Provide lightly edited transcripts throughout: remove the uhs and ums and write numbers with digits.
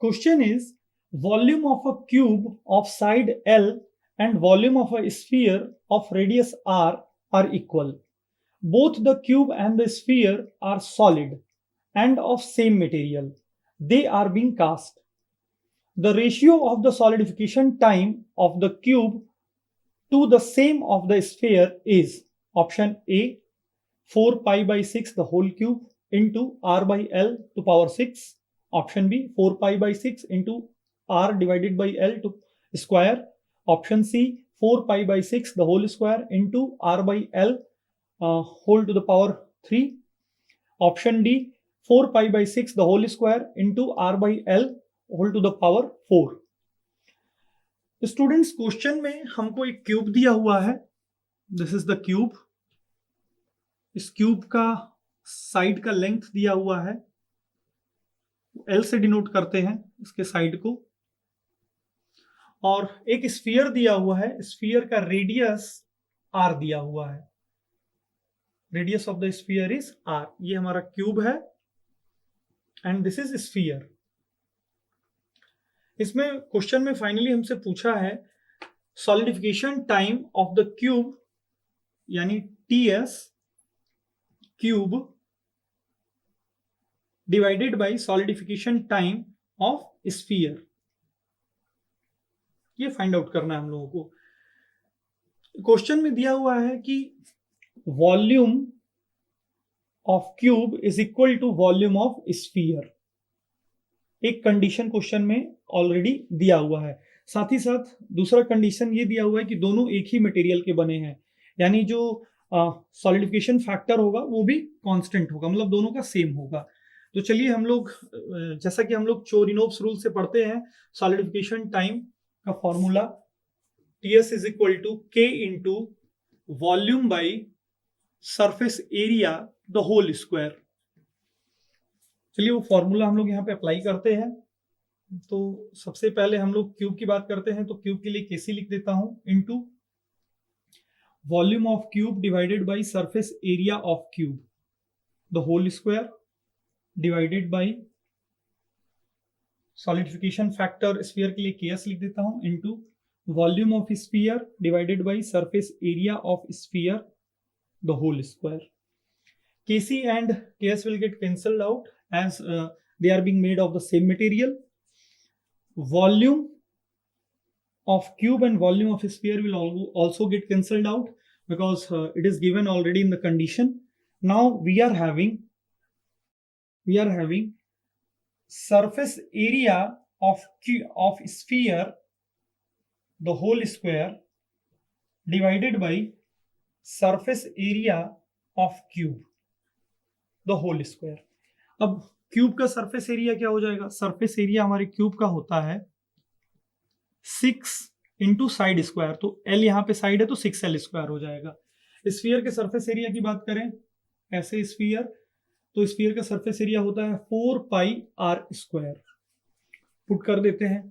Question is, volume of a cube of side L and volume of a sphere of radius R are equal. Both the cube and the sphere are solid and of same material. They are being cast. The ratio of the solidification time of the cube to the same of the sphere is option A 4 pi by 6 the whole cube into r by L to power 6. Option B 4 pi by 6 into r divided by L to square. Option C 4 pi by 6 the whole square into r by L whole to the power 3. Option D 4 pi by 6 the whole square into r by L whole to the power 4. Students question में हमको एक cube दिया हुआ है. This is the cube. इस cube का side का length दिया हुआ है, L से डिनोट करते हैं इसके साइड को. और एक स्फीयर दिया हुआ है, स्फीयर का रेडियस R दिया हुआ है. Radius of the sphere is R. ये हमारा क्यूब है एंड दिस इज स्फीयर. इसमें क्वेश्चन में फाइनली हमसे पूछा है solidification time of the cube यानी TS cube divided by solidification time of sphere. ये फाइंड आउट करना है हम लोगों को. क्वेश्चन में दिया हुआ है कि volume of cube is equal to volume of sphere. एक कंडीशन क्वेश्चन में ऑलरेडी दिया हुआ है. साथ ही साथ दूसरा कंडीशन ये दिया हुआ है कि दोनों एक ही मटेरियल के बने हैं, यानी जो सॉलिडिफिकेशन फैक्टर होगा वो भी कांस्टेंट होगा, मतलब दोनों का सेम होगा. तो चलिए हम लोग जैसा कि हम लोग चोरिनोव्स रूल से पढ़ते हैं, सॉलिडिफिकेशन टाइम का formula TS is equal to K into volume by surface area the whole square. चलिए वो फॉर्मूला हम लोग यहाँ पे अप्लाई करते हैं. तो सबसे पहले हम लोग क्यूब की बात करते हैं, तो क्यूब के लिए KC लिख देता हूं into volume of cube divided by surface area of cube the whole square divided by solidification factor sphere के लिए KS लिख देता हूं into volume of sphere divided by surface area of sphere the whole square. KC and KS will get cancelled out as they are being made of the same material. Volume of cube and volume of sphere will also get cancelled out because it is given already in the condition. Now we are having surface area of sphere the whole square divided by surface area of cube the whole square. अब cube का surface area क्या हो जाएगा? Surface area हमारे cube का होता है 6 into side square. तो L यहाँ पे साइड है तो 6L स्क्वायर हो जाएगा. स्फीयर के सरफेस एरिया की बात करें, ऐसे स्फीयर, तो स्फीयर का सरफेस एरिया होता है 4 पाई R स्क्वायर. पुट कर देते हैं,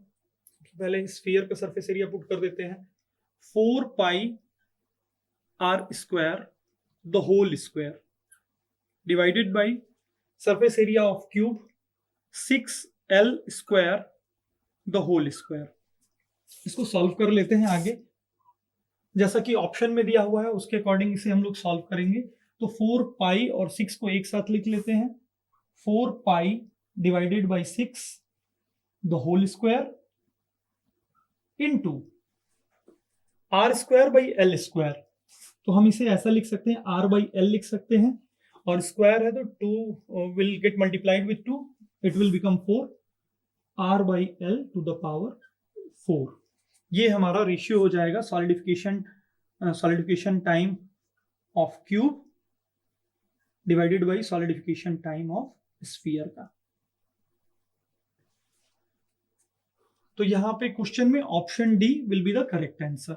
पहले स्फीयर का सरफेस एरिया पुट कर देते हैं 4 pi R square the whole square divided by surface area of cube 6L square the whole square. इसको सॉल्व कर लेते हैं आगे. जैसा कि ऑप्शन में दिया हुआ है उसके अकॉर्डिंग इसे हम लोग सॉल्व करेंगे. तो 4 पाई और 6 को एक साथ लिख लेते हैं. 4 pi divided by 6 the whole square into R square by L square. तो हम इसे ऐसा लिख सकते हैं, R बाई L लिख सकते हैं, और स्क्वायर है तो 2 will get multiplied with 2, it will become 4 R by L to the power 4. ये हमारा रेशियो हो जाएगा solidification time of cube divided by solidification time of sphere का. तो यहां पे क्वेश्चन में option D will be the correct answer.